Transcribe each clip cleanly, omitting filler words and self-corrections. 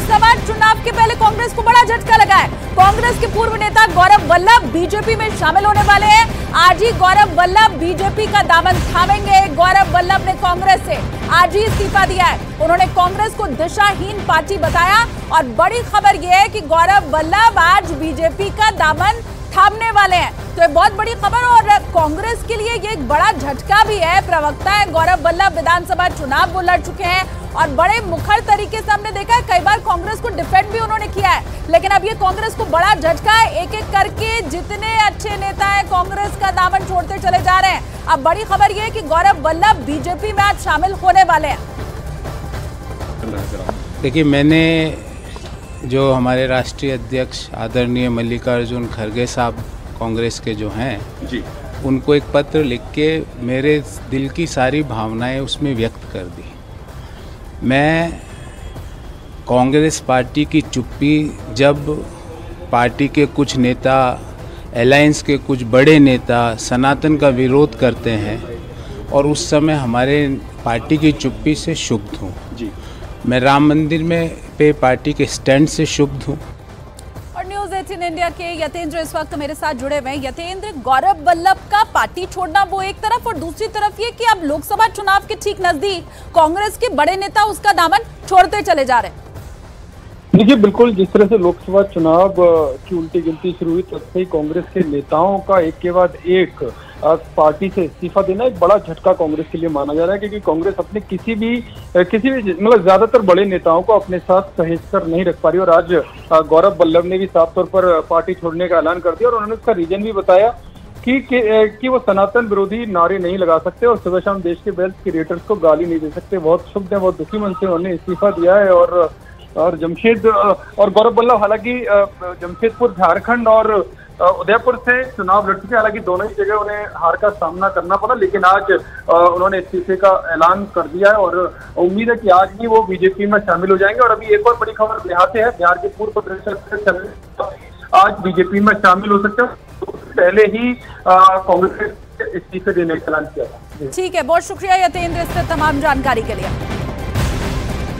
लोकसभा चुनाव के पहले कांग्रेस को बड़ा झटका लगा है। कांग्रेस के पूर्व नेता गौरव वल्लभ बीजेपी में शामिल होने वाले हैं। आज ही गौरव वल्लभ बीजेपी का दामन थामेंगे। गौरव वल्लभ ने कांग्रेस से आज ही इस्तीफा दिया है। उन्होंने कांग्रेस को दिशाहीन पार्टी बताया और बड़ी खबर यह है कि गौरव वल्लभ आज बीजेपी का दामन थामने वाले हैं। तो ये बहुत बड़ी खबर और कांग्रेस के लिए ये एक बड़ा झटका भी है। प्रवक्ता है गौरव वल्लभ, विधानसभा चुनाव वो लड़ चुके हैं और बड़े मुखर तरीके से हमने देखा है, कई बार कांग्रेस को डिफेंड भी उन्होंने किया है। लेकिन अब ये कांग्रेस को बड़ा झटका है। एक एक करके जितने अच्छे नेता हैं कांग्रेस का दामन छोड़ते चले जा रहे हैं। अब बड़ी खबर ये है कि गौरव वल्लभ बीजेपी में आज शामिल होने वाले हैं। देखिए, मैंने जो हमारे राष्ट्रीय अध्यक्ष आदरणीय मल्लिकार्जुन खड़गे साहब कांग्रेस के जो हैं जी, उनको एक पत्र लिख के मेरे दिल की सारी भावनाएं उसमें व्यक्त कर दी। मैं कांग्रेस पार्टी की चुप्पी, जब पार्टी के कुछ नेता, अलायंस के कुछ बड़े नेता सनातन का विरोध करते हैं और उस समय हमारे पार्टी की चुप्पी से क्षुब्ध हूँ जी। मैं राम मंदिर में पे पार्टी के स्टैंड से क्षुब्ध हूँ। और न्यूज़ 18 इंडिया के यतेंद्र इस वक्त मेरे साथ जुड़े हुए हैं। यतेंद्र, गौरव वल्लभ का पार्टी छोड़ना वो एक तरफ और दूसरी तरफ ये कि अब लोकसभा चुनाव के ठीक नजदीक कांग्रेस के बड़े नेता उसका दामन छोड़ते चले जा रहे हैं। देखिए, बिल्कुल जिस तरह से लोकसभा चुनाव की उल्टी गिनती शुरू हुई तब से ही कांग्रेस के नेताओं का एक के बाद एक पार्टी से इस्तीफा देना एक बड़ा झटका कांग्रेस के लिए माना जा रहा है, क्योंकि कांग्रेस अपने किसी भी मतलब ज्यादातर बड़े नेताओं को अपने साथ सहेज कर नहीं रख पा रही। और आज गौरव वल्लभ ने भी साफ तौर पर पार्टी छोड़ने का ऐलान कर दिया और उन्होंने उसका रीजन भी बताया कि वो सनातन विरोधी नारे नहीं लगा सकते और सुबह शाम देश के वेल्थ क्रिएटर्स को गाली नहीं दे सकते। बहुत क्षुब्ध है, बहुत दुखी मन से उन्होंने इस्तीफा दिया है। और जमशेद और गौरव वल्लभ हालांकि जमशेदपुर, झारखंड और उदयपुर से चुनाव लड़ चुके, हालांकि दोनों ही जगह उन्हें हार का सामना करना पड़ा, लेकिन आज उन्होंने इस्तीफे का ऐलान कर दिया है और उम्मीद है कि आज ही वो बीजेपी में शामिल हो जाएंगे। और अभी एक और बड़ी खबर बिहार से है। बिहार के पूर्व प्रदेश आज बीजेपी में शामिल हो सकते हैं। पहले ही कांग्रेस के इस्तीफे देने का ऐलान किया। ठीक है, बहुत शुक्रिया यतेंद्र इससे तमाम जानकारी के लिए।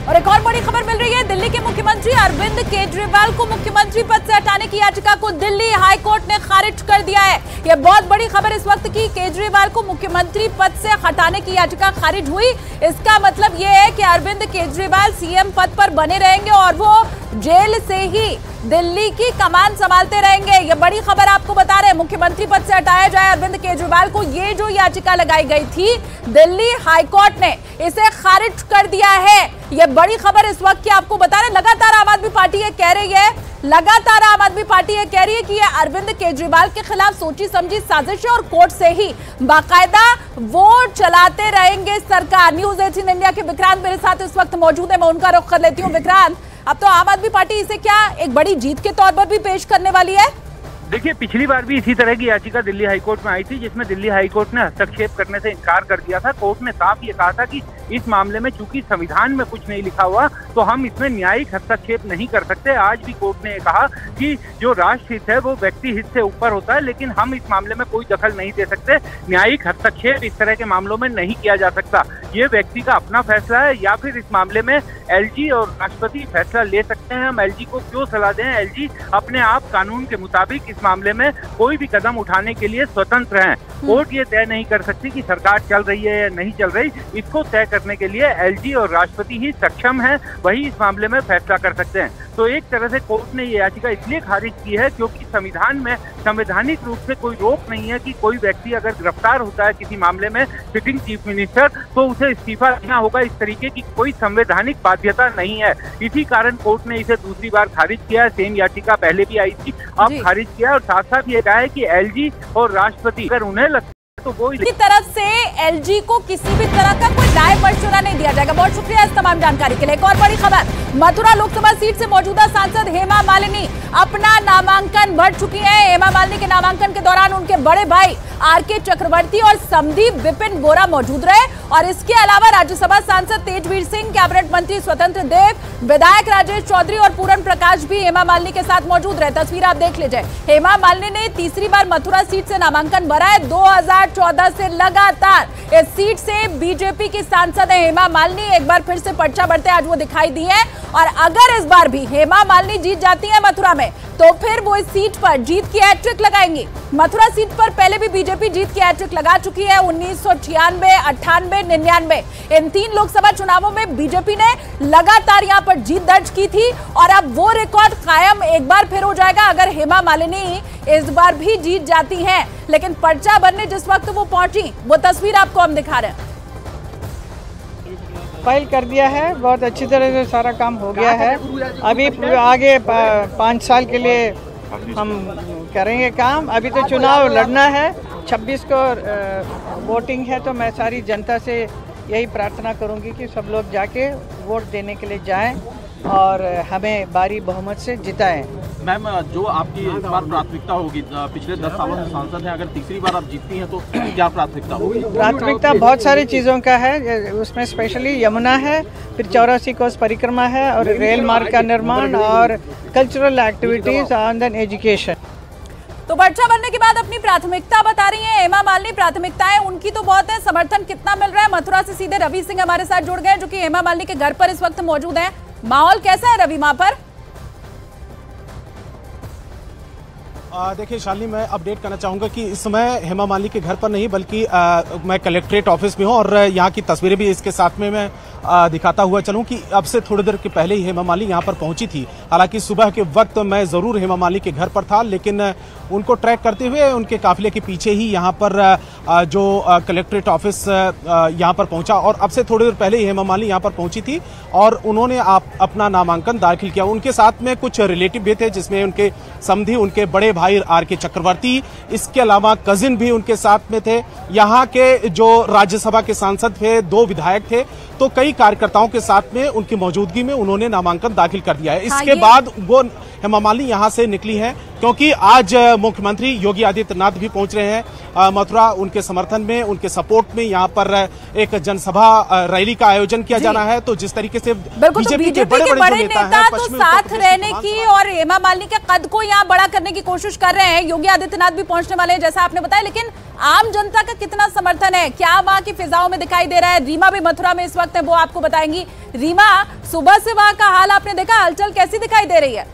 और एक और बड़ी खबर मिल रही है। दिल्ली के मुख्यमंत्री अरविंद केजरीवाल को मुख्यमंत्री पद से हटाने की याचिका को दिल्ली हाईकोर्ट ने खारिज कर दिया है। यह बहुत बड़ी खबर इस वक्त की। केजरीवाल को मुख्यमंत्री पद से हटाने की याचिका खारिज हुई। इसका मतलब यह है कि अरविंद केजरीवाल सीएम पद पर बने रहेंगे और वो जेल से ही दिल्ली की कमान संभालते रहेंगे। ये बड़ी खबर आपको बता रहे हैं। मुख्यमंत्री पद से हटाया जाए अरविंद केजरीवाल को, ये जो याचिका लगाई गई थी दिल्ली हाईकोर्ट ने इसे खारिज कर दिया है। ये बड़ी खबर इस वक्त की आपको बता रहे हैं। लगातार आम आदमी पार्टी ये कह रही है, लगातार आम आदमी पार्टी ये कह रही है कि ये अरविंद केजरीवाल के खिलाफ सोची समझी साजिश है और कोर्ट से ही बाकायदा वो चलाते रहेंगे सरकार। न्यूज़ 18 इंडिया के विक्रांत मेरे साथ इस वक्त मौजूद है, मैं उनका रुख कर लेती हूँ। विक्रांत, अब तो आम आदमी पार्टी इसे क्या एक बड़ी जीत के तौर पर भी पेश करने वाली है? देखिए, पिछली बार भी इसी तरह की याचिका दिल्ली हाईकोर्ट में आई थी, जिसमें दिल्ली हाईकोर्ट ने हस्तक्षेप करने से इनकार कर दिया था। कोर्ट ने साफ ये कहा था कि इस मामले में चूंकि संविधान में कुछ नहीं लिखा हुआ तो हम इसमें न्यायिक हस्तक्षेप नहीं कर सकते। आज भी कोर्ट ने कहा कि जो राष्ट्र हित है वो व्यक्ति हित से ऊपर होता है, लेकिन हम इस मामले में कोई दखल नहीं दे सकते। न्यायिक हस्तक्षेप इस तरह के मामलों में नहीं किया जा सकता। ये व्यक्ति का अपना फैसला है या फिर इस मामले में एलजी और राष्ट्रपति फैसला ले सकते हैं। हम एलजी को क्यों सलाह दें? एलजी अपने आप कानून के मुताबिक इस मामले में कोई भी कदम उठाने के लिए स्वतंत्र हैं। कोर्ट ये तय नहीं कर सकती कि सरकार चल रही है या नहीं चल रही। इसको तय करने के लिए एलजी और राष्ट्रपति ही सक्षम हैं, वही इस मामले में फैसला कर सकते हैं। तो एक तरह से कोर्ट ने ये याचिका इसलिए खारिज की है क्योंकि संविधान में संवैधानिक रूप से कोई रोक नहीं है कि कोई व्यक्ति अगर गिरफ्तार होता है किसी मामले में, सिटिंग चीफ मिनिस्टर, तो उसे इस्तीफा देना होगा। इस तरीके की कोई संवैधानिक बाध्यता नहीं है। इसी कारण कोर्ट ने इसे दूसरी बार खारिज किया है। सेम याचिका पहले भी आई थी, अब खारिज किया। और साथ साथ ये कहा है कि एलजी और राष्ट्रपति अगर उन्हें लगता तो वो की तरफ से एलजी को किसी भी तरह का कोई न्याय मशवरा नहीं दिया जाएगा। बहुत शुक्रिया इस तमाम जानकारी के लिए। एक और बड़ी खबर, मथुरा लोकसभा सीट से मौजूदा सांसद हेमा मालिनी अपना नामांकन भर चुकी हैं। हेमा मालिनी के नामांकन के दौरान उनके बड़े भाई आरके चक्रवर्ती और समधी विपिन बोरा मौजूद रहे। और इसके अलावा राज्यसभा सांसद तेजवीर सिंह, कैबिनेट मंत्री स्वतंत्र देव, विधायक राजेश चौधरी और पूरन प्रकाश भी हेमा मालिनी के साथ मौजूद रहे। तस्वीर आप देख लीजिए। हेमा मालिनी ने तीसरी बार मथुरा सीट से नामांकन भरा है। 2014 से लगातार इस सीट से बीजेपी की सांसद है हेमा मालिनी। एक बार फिर से पर्चा बढ़ते आज वो दिखाई दी है। और अगर इस बार भी हेमा मालिनी जीत जाती है मथुरा में, तो फिर वो इस सीट पर जीत की हैट्रिक लगाएंगी। मथुरा सीट पर पहले भी बीजेपी जीत की हैट्रिक लगा चुकी है। 1996, 98, 99 इन 3 लोकसभा चुनावों में बीजेपी ने लगातार यहां पर जीत दर्ज की थी। और अब वो रिकॉर्ड कायम एक बार फिर हो जाएगा अगर हेमा मालिनी इस बार भी जीत जाती हैं। लेकिन पर्चा बनने जिस वक्त वो पहुंची, वो तस्वीर आपको हम दिखा रहे हैं। फाइल कर दिया है, बहुत अच्छी तरह से सारा काम हो गया है। अभी आगे 5 साल के लिए हम करेंगे काम। अभी तो चुनाव लड़ना है, 26 को वोटिंग है। तो मैं सारी जनता से यही प्रार्थना करूंगी कि सब लोग जाके वोट देने के लिए जाएं और हमें भारी बहुमत से जिताएं। मैम, जो आपकी इस बार प्राथमिकता होगी, पिछले 10 सालों से सांसद हैं, अगर तीसरी बार आप जीतती हैं तो क्या प्राथमिकता होगी? प्राथमिकता बहुत सारी चीज़ों का है, उसमें स्पेशली यमुना है, फिर 84 कोस परिक्रमा है और रेल मार्ग का निर्माण और cultural activities and then education. तो पर्चा बनने के बाद अपनी प्राथमिकता बता रही हैं हेमा मालिनी। प्राथमिकताएं उनकी तो बहुत है, समर्थन कितना मिल रहा है? मथुरा से सीधे रवि सिंह हमारे साथ जुड़ गए, जो कि हेमा मालिनी के घर पर इस वक्त मौजूद है। माहौल कैसा है रवि वहां पर? देखिए शालिनी, मैं अपडेट करना चाहूँगा कि इस समय हेमा मालिनी के घर पर नहीं बल्कि मैं कलेक्ट्रेट ऑफिस में हूँ और यहाँ की तस्वीरें भी इसके साथ में मैं दिखाता हुआ चलूँ कि अब से थोड़ी देर के पहले ही हेमा मालिनी यहाँ पर पहुँची थी। हालांकि सुबह के वक्त मैं ज़रूर हेमा मालिनी के घर पर था, लेकिन उनको ट्रैक करते हुए उनके काफिले के पीछे ही यहाँ पर जो कलेक्ट्रेट ऑफिस यहाँ पर पहुँचा और अब से थोड़ी देर पहले ही हेमा मालिनी यहाँ पर पहुँची थी और उन्होंने अपना नामांकन दाखिल किया। उनके साथ में कुछ रिलेटिव भी थे, जिसमें उनके समधी, उनके बड़े भाई आरके चक्रवर्ती, इसके अलावा कजिन भी उनके साथ में थे। यहाँ के जो राज्यसभा के सांसद थे, 2 विधायक थे, तो कई कार्यकर्ताओं के साथ में उनकी मौजूदगी में उन्होंने नामांकन दाखिल कर दिया है। इसके बाद वो हेमा मालिनी यहाँ से निकली हैं, क्योंकि आज मुख्यमंत्री योगी आदित्यनाथ भी पहुंच रहे हैं मथुरा। उनके समर्थन में, उनके सपोर्ट में यहाँ पर एक जनसभा रैली का आयोजन किया जाना है। तो जिस तरीके से बीजेपी के बड़े नेता तो साथ रहने की और हेमा मालिनी के कद को यहाँ बड़ा करने की कोशिश कर रहे हैं। योगी आदित्यनाथ भी पहुंचने वाले हैं जैसा आपने बताया, लेकिन आम जनता का कितना समर्थन है, क्या वहां की फिजाओं में दिखाई दे रहा है? रीमा भी मथुरा में इस वक्त है, वो आपको बताएंगी। रीमा, सुबह से वहां का हाल आपने देखा, हलचल कैसी दिखाई दे रही है?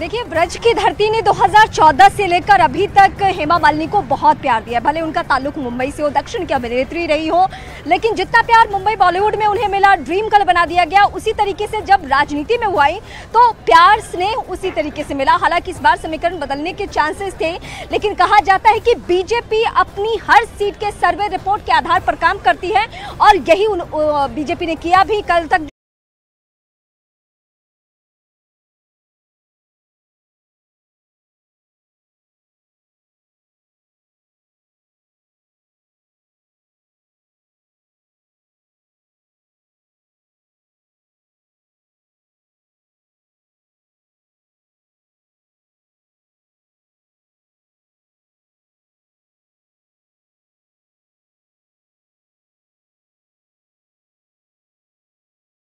देखिए, ब्रज की धरती ने 2014 से लेकर अभी तक हेमा मालिनी को बहुत प्यार दिया। भले उनका ताल्लुक मुंबई से हो, दक्षिण की अभिनेत्री रही हो, लेकिन जितना प्यार मुंबई बॉलीवुड में उन्हें मिला, ड्रीम गर्ल बना दिया गया, उसी तरीके से जब राजनीति में हुआ तो प्यार स्नेह उसी तरीके से मिला। हालांकि इस बार समीकरण बदलने के चांसेस थे, लेकिन कहा जाता है कि बीजेपी अपनी हर सीट के सर्वे रिपोर्ट के आधार पर काम करती है और यही बीजेपी ने किया भी। कल तक